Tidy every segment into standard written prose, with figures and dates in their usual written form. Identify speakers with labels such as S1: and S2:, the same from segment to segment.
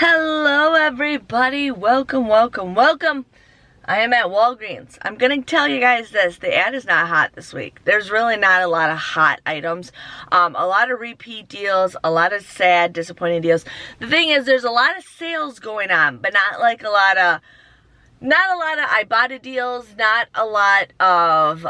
S1: Hello everybody, welcome. I am at Walgreens. I'm gonna tell you guys this, the ad is not hot this week. There's really not a lot of hot items. A lot of repeat deals, a lot of sad, disappointing deals. The thing is, there's a lot of sales going on, but not a lot of Ibotta deals, not a lot of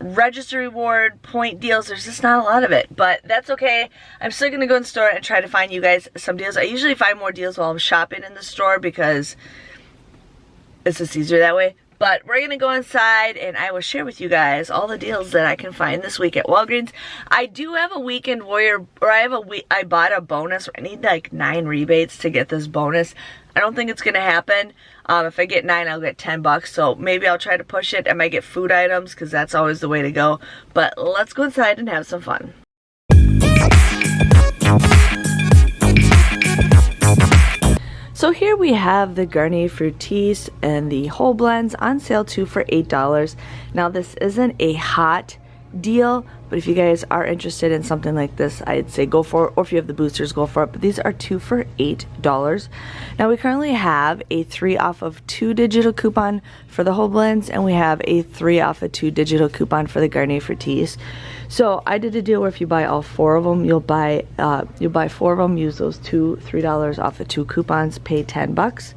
S1: register reward point deals. There's just not a lot of it, but that's okay. I'm still gonna go in the store and try to find you guys some deals. I usually find more deals while I'm shopping in the store because it's just easier that way. But we're gonna go inside and I will share with you guys all the deals that I can find this week at Walgreens. I do have a weekend warrior, or I bought a bonus. I need like 9 rebates to get this bonus. I don't think it's gonna happen. If I get 9, I'll get $10. So maybe I'll try to push it. I might get food items because that's always the way to go. But let's go inside and have some fun. So here we have the Garnier Fructis and the whole blends on sale too for $8. Now this isn't a hot deal, but if you guys are interested in something like this, I'd say go for it, or if you have the boosters, go for it. But these are 2 for $8. Now we currently have a 3 off of 2 digital coupon for the whole blends, and we have a 3 off of 2 digital coupon for the Garnier Fructis. So I did a deal where if you buy all 4 of them, you'll buy 4 of them, use those $3 off of 2 coupons, pay $10.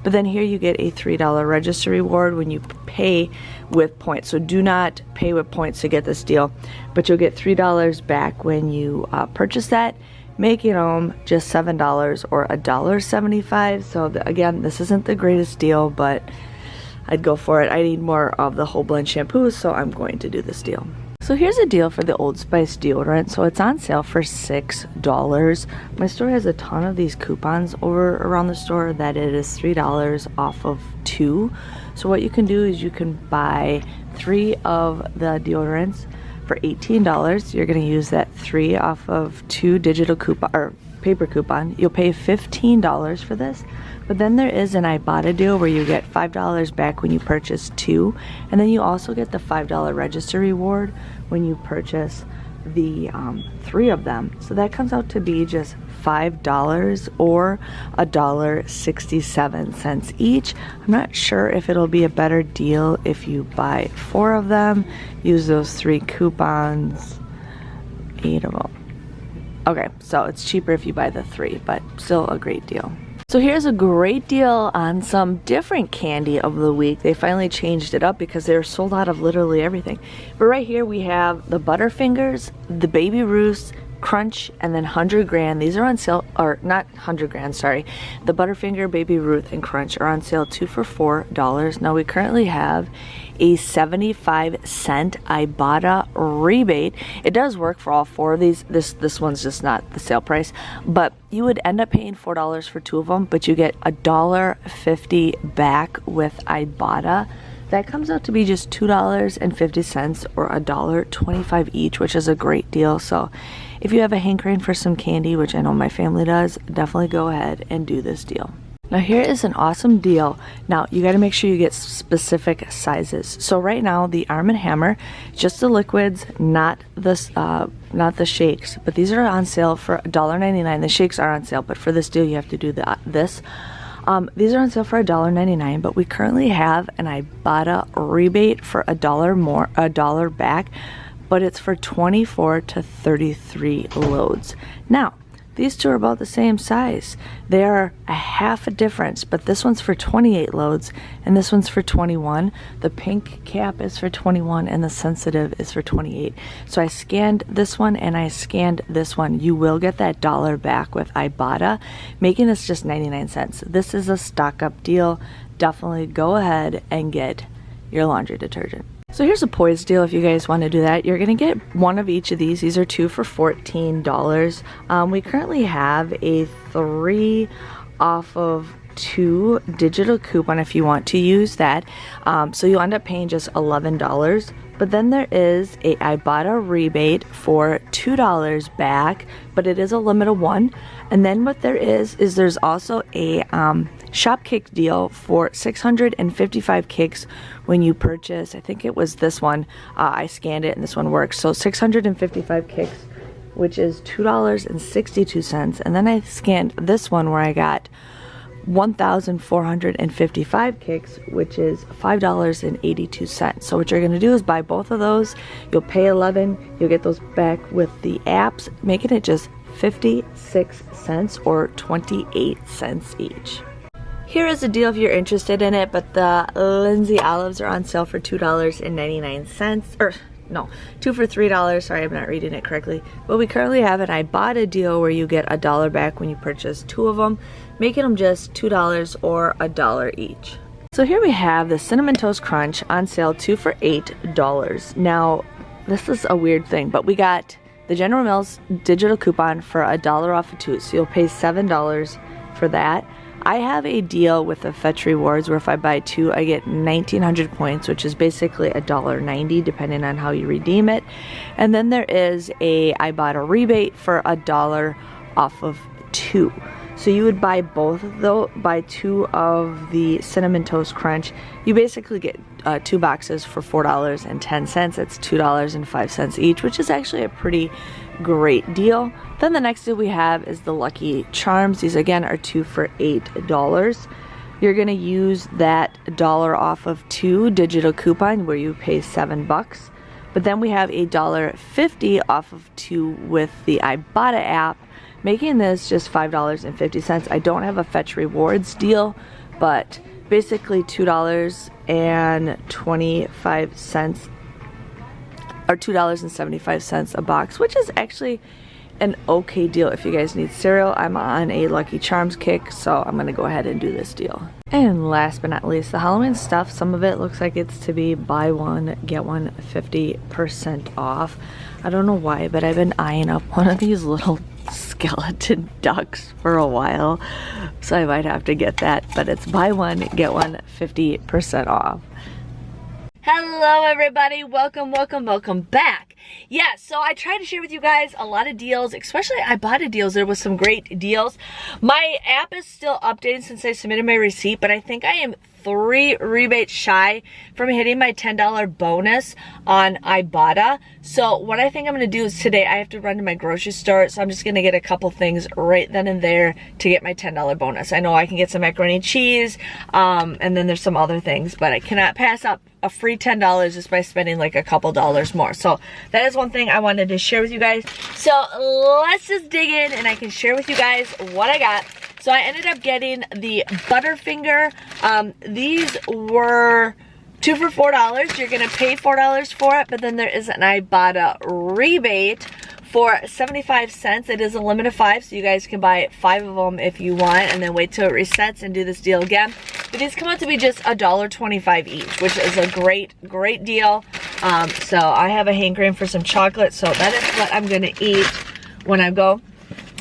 S1: But then here you get a $3 register reward when you pay with points. So do not pay with points to get this deal, but you'll get $3 back when you purchase that, making them just $7 or $1.75. So again, this isn't the greatest deal, but I'd go for it. I need more of the whole blend shampoo, so I'm going to do this deal. So here's a deal for the Old Spice deodorant. So it's on sale for $6. My store has a ton of these coupons over around the store that it is $3 off of 2. So what you can do is you can buy 3 of the deodorants for $18. You're going to use that 3 off of 2 digital coupon or paper coupon. You'll pay $15 for this. But then there is an Ibotta deal where you get $5 back when you purchase 2, and then you also get the $5 register reward when you purchase the 3 of them. So that comes out to be just $5 or $1.67 each. I'm not sure if it'll be a better deal if you buy 4 of them, use those 3 coupons, 8 of them. Okay, so it's cheaper if you buy the 3, but still a great deal. So here's a great deal on some different candy of the week. They finally changed it up because they were sold out of literally everything. But right here we have the Butterfingers, the Baby Ruths, Crunch, and then 100 Grand. These are on sale, or not 100 Grand, sorry. The Butterfinger, Baby Ruth, and Crunch are on sale 2 for $4. Now we currently have a 75-cent Ibotta rebate. It does work for all 4 of these. This one's just not the sale price, but you would end up paying $4 for 2 of them, but you get $1.50 back with Ibotta. That comes out to be just $2.50 or $1.25 each, which is a great deal. So if you have a hankering for some candy, which I know my family does, definitely go ahead and do this deal. Now here is an awesome deal. Now you got to make sure you get specific sizes. So right now the Arm & Hammer, just the liquids, not the shakes, but these are on sale for $1.99. The shakes are on sale, but for this deal you have to do this. These are on sale for $1.99, but we currently have an Ibotta rebate for $1 back, but it's for 24 to 33 loads. Now, these 2 are about the same size. They are a half a difference, but this one's for 28 loads and this one's for 21. The pink cap is for 21 and the sensitive is for 28. So I scanned this one and I scanned this one. You will get that $1 back with Ibotta, making this just 99 cents. This is a stock up deal. Definitely go ahead and get your laundry detergent. So here's a Poise deal if you guys want to do that. You're going to get 1 of each of these. These are 2 for $14. We currently have a 3 off of 2 digital coupon if you want to use that. So you'll end up paying just $11. But then there is a Ibotta rebate for $2 back, but it is a limit of 1. And then what there is there's also a shop kick deal for 655 kicks when you purchase, I think it was this one, I scanned it and this one works. So 655 kicks, which is $2.62. And then I scanned this one where I got 1,455 kicks, which is $5.82. So what you're going to do is buy both of those. You'll pay $11. You'll get those back with the apps, making it just 56 cents or 28 cents each. Here is a deal if you're interested in it, but the Lindsay olives are on sale for $2.99, or no, 2 for $3. Sorry, I'm not reading it correctly. But we currently have an Ibotta deal where you get $1 back when you purchase 2 of them, making them just $2 or $1 each. So here we have the Cinnamon Toast Crunch on sale, 2 for $8. Now, this is a weird thing, but we got the General Mills digital coupon for $1 off of 2, so you'll pay $7 for that. I have a deal with the Fetch Rewards where if I buy 2, I get 1,900 points, which is basically $1.90 depending on how you redeem it. And then there is a Ibotta rebate for $1 off of 2. So you would buy both of those, buy 2 of the Cinnamon Toast Crunch. You basically get 2 boxes for $4.10. It's $2.05 each, which is actually a pretty great deal. Then the next deal we have is the Lucky Charms. These again are 2 for $8. You're gonna use that $1 off of 2 digital coupon where you pay $7. But then we have a $1.50 off of 2 with the Ibotta app, making this just $5.50. I don't have a Fetch Rewards deal, but basically $2.25 or $2.75 a box, which is actually an okay deal if you guys need cereal. I'm on a Lucky Charms kick, so I'm gonna go ahead and do this deal. And last but not least, the Halloween stuff. Some of it looks like it's to be buy one, get one 50% off. I don't know why, but I've been eyeing up one of these little skeleton ducks for a while, so I might have to get that. But it's buy one, get one 50% off. Hello everybody, welcome back. Yeah, so I tried to share with you guys a lot of deals, especially Ibotta deals. There was some great deals. My app is still updating since I submitted my receipt, but I think I am 3 rebates shy from hitting my $10 bonus on Ibotta. So what I think I'm gonna do is today I have to run to my grocery store, so I'm just gonna get a couple things right then and there to get my $10 bonus. I know I can get some macaroni and cheese, and then there's some other things, but I cannot pass up a free $10 just by spending like a couple dollars more. So that is one thing I wanted to share with you guys. So let's just dig in and I can share with you guys what I got. So I ended up getting the Butterfinger. These were 2 for $4. You're gonna pay $4 for it, but then there is an Ibotta rebate for 75 cents. It is a limit of 5, so you guys can buy 5 of them if you want, and then wait till it resets and do this deal again. But these come out to be just $1.25 each, which is a great deal. So I have a hankering for some chocolate, so that is what I'm gonna eat when I go.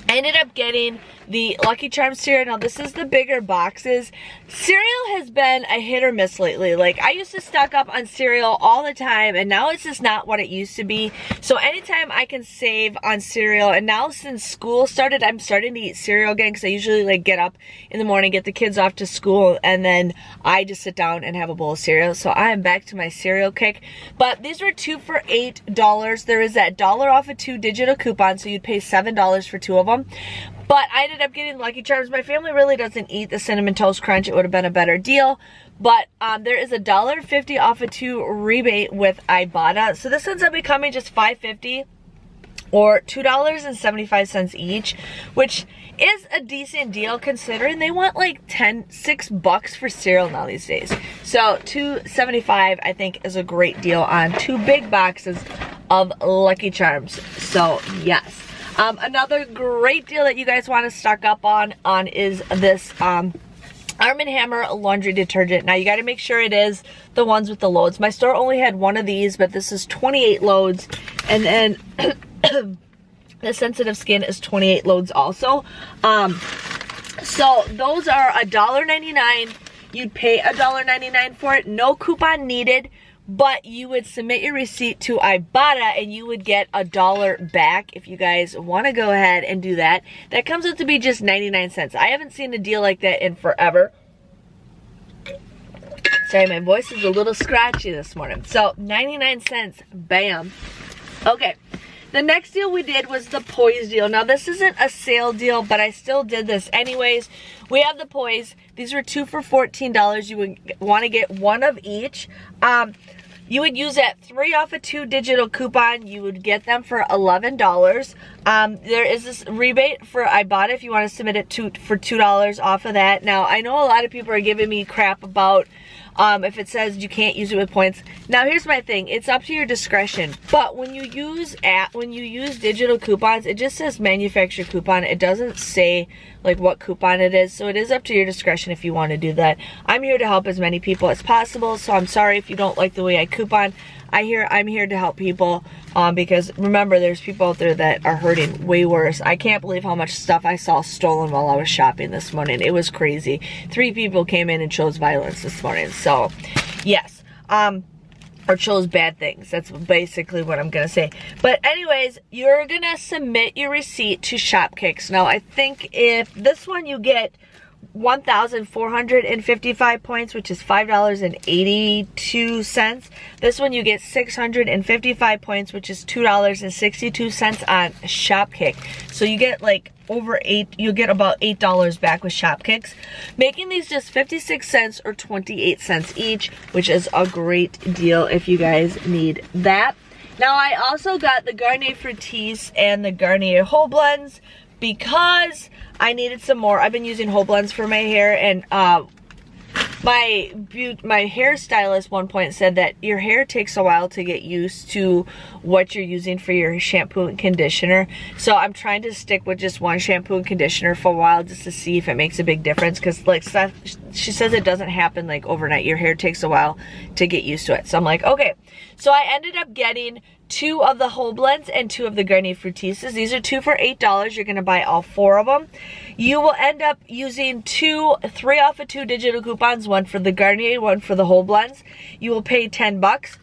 S1: I ended up getting the Lucky Charms cereal. Now this is the bigger boxes. Cereal has been a hit or miss lately. Like I used to stock up on cereal all the time, and now it's just not what it used to be. So anytime I can save on cereal, and now since school started, I'm starting to eat cereal again because I usually like get up in the morning, get the kids off to school, and then I just sit down and have a bowl of cereal. So I am back to my cereal kick. But these were 2 for $8. There is that $1 off of 2 digital coupon, so you'd pay $7 for 2 of them. But I ended up getting Lucky Charms. My family really doesn't eat the Cinnamon Toast Crunch. It would have been a better deal. But there is a $1.50 off of 2 rebate with Ibotta. So this ends up becoming just $5.50 or $2.75 each, which is a decent deal considering they want like $6 for cereal now these days. So $2.75 I think is a great deal on 2 big boxes of Lucky Charms. So yes. Another great deal that you guys want to stock up on is this Arm & Hammer laundry detergent. Now you got to make sure it is the ones with the loads. My store only had one of these, but this is 28 loads, and then the sensitive skin is 28 loads also. So those are $1.99. You'd pay $1.99 for it. No coupon needed. But you would submit your receipt to Ibotta and you would get $1 back if you guys want to go ahead and do that. That comes out to be just 99 cents. I haven't seen a deal like that in forever. Sorry, my voice is a little scratchy this morning. So 99 cents, bam. Okay, the next deal we did was the Poise deal. Now this isn't a sale deal, but I still did this anyways. We have the Poise. These were 2 for $14. You would want to get one of each. You would use that 3 off of 2 digital coupon. You would get them for $11. There is this rebate for Ibotta if you want to submit it for $2 off of that. Now, I know a lot of people are giving me crap about if it says you can't use it with points. Now, here's my thing. It's up to your discretion. But when you use digital coupons, it just says manufacturer coupon. It doesn't say like what coupon it is. So it is up to your discretion if you want to do that. I'm here to help as many people as possible. So I'm sorry if you don't like the way I coupon. I'm here to help people because remember, there's people out there that are hurting way worse. I can't believe how much stuff I saw stolen while I was shopping this morning. It was crazy. 3 people came in and chose violence this morning. So yes, or chose bad things. That's basically what I'm gonna say. But anyways, you're gonna submit your receipt to Shopkicks. Now I think if this one you get 1,455 points, which is $5.82. This one you get 655 points, which is $2.62 on Shopkick. So you get like you get about $8 back with Shopkicks, making these just 56 cents or 28 cents each, which is a great deal if you guys need that. Now I also got the Garnier Fructis and the Garnier Whole Blends because I needed some more. I've been using whole blends for my hair, and my hairstylist one point said that your hair takes a while to get used to what you're using for your shampoo and conditioner. So I'm trying to stick with just one shampoo and conditioner for a while just to see if it makes a big difference, because like she says it doesn't happen like overnight. Your hair takes a while to get used to it. So I'm like, okay. So I ended up getting 2 of the whole blends and 2 of the Garnier Fructis. These are 2 for $8. You're gonna buy all 4 of them. You will end up using 3 off of 2 digital coupons, 1 for the Garnier, 1 for the whole blends. You will pay $10.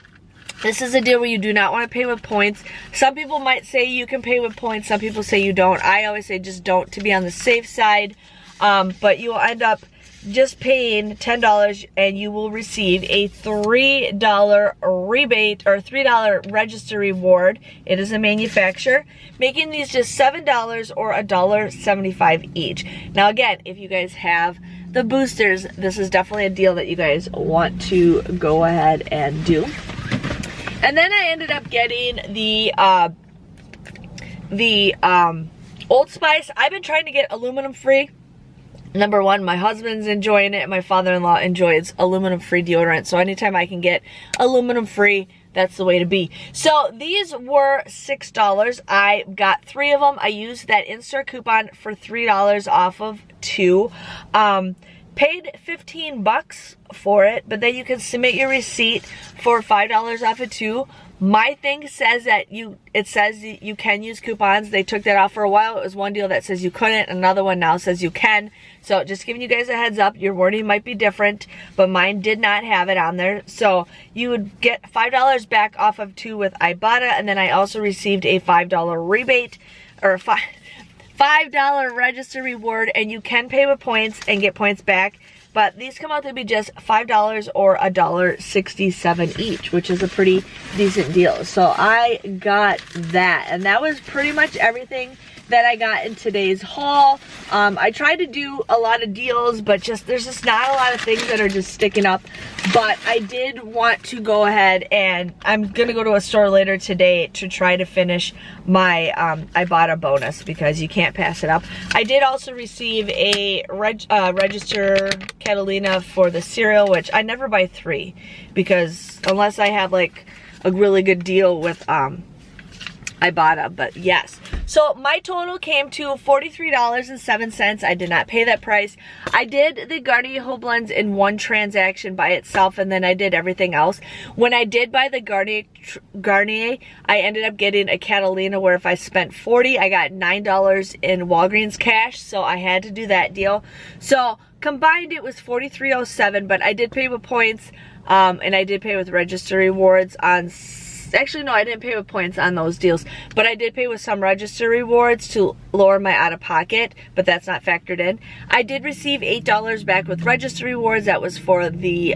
S1: This is a deal where you do not want to pay with points. Some people might say you can pay with points. Some people say you don't. I always say just don't, to be on the safe side. But you will end up just paying $10, and you will receive a $3 rebate or $3 register reward. It is a manufacturer, making these just $7 or $1.75 each. Now again, if you guys have the boosters, this is definitely a deal that you guys want to go ahead and do. And then I ended up getting the Old Spice. I've been trying to get aluminum free. Number one, my husband's enjoying it, and my father-in-law enjoys aluminum-free deodorant. So anytime I can get aluminum-free, that's the way to be. So these were $6. I got 3 of them. I used that in-store coupon for $3 off of 2. Paid $15 for it, but then you can submit your receipt for $5 off of 2. My thing says that it says you can use coupons. They took that off for a while. It was one deal that says you couldn't. Another one now says you can. So just giving you guys a heads up, your wording might be different, but mine did not have it on there. So you would get $5 back off of 2 with Ibotta, and then I also received a $5 rebate, or $5 register reward, and you can pay with points and get points back. But these come out to be just $5 or $1.67 each, which is a pretty decent deal. So I got that, and that was pretty much everything that I got in today's haul. I tried to do a lot of deals, but there's just not a lot of things that are just sticking up. But I did want to go ahead, and I'm gonna go to a store later today to try to finish my Ibotta bonus, because you can't pass it up. I did also receive a register Catalina for the cereal, which I never buy 3, because unless I have like a really good deal with Ibotta, but yes. So my total came to $43.07. I did not pay that price. I did the Garnier Whole Blends in one transaction by itself, and then I did everything else. When I did buy the Garnier, I ended up getting a Catalina where if I spent $40, I got $9 in Walgreens cash, so I had to do that deal. So combined it was $43.07, but I did pay with points, and I did pay with register rewards on actually, no, I didn't pay with points on those deals, but I did pay with some register rewards to lower my out-of-pocket, but that's not factored in. I did receive $8 back with register rewards. That was for the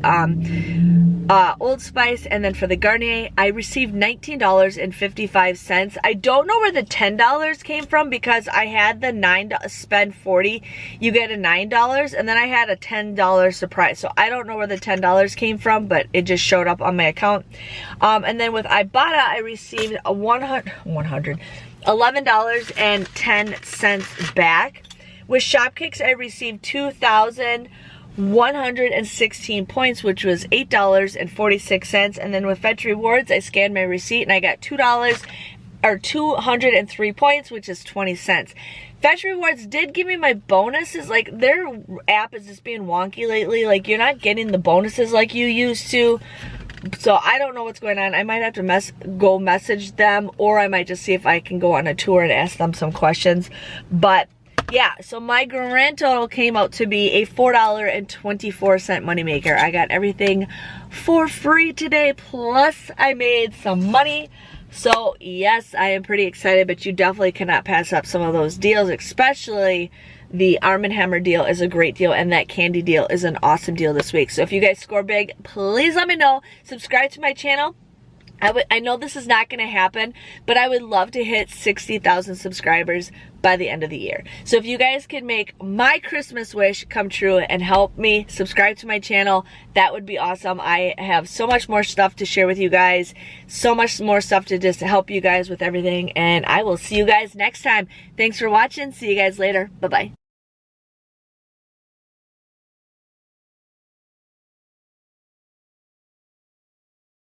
S1: Old Spice, and then for the Garnier, I received $19.55. I don't know where the $10 came from because I had the $9, spend 40, you get a $9, and then I had a $10 surprise. So I don't know where the $10 came from, but it just showed up on my account. And then with Ibotta, I received a $11.10 back. With Shopkicks, I received 2,116 points, which was $8.46. And then with Fetch Rewards, I scanned my receipt and I got $203 points, which is 20 cents. Fetch Rewards did give me my bonuses. Like, their app is just being wonky lately. Like, you're not getting the bonuses like you used to. So I don't know what's going on. I might have to go message them, or I might just see if I can go on a tour and ask them some questions. But yeah, so my grand total came out to be a $4.24 moneymaker. I got everything for free today, plus I made some money. So yes, I am pretty excited, but you definitely cannot pass up some of those deals, especially the Arm & Hammer deal is a great deal, and that candy deal is an awesome deal this week. So if you guys score big, please let me know. Subscribe to my channel. I know this is not going to happen, but I would love to hit 60,000 subscribers by the end of the year. So if you guys can make my Christmas wish come true and help me subscribe to my channel, that would be awesome. I have so much more stuff to share with you guys, so much more stuff to just help you guys with everything, and I will see you guys next time. Thanks for watching. See you guys later. Bye-bye.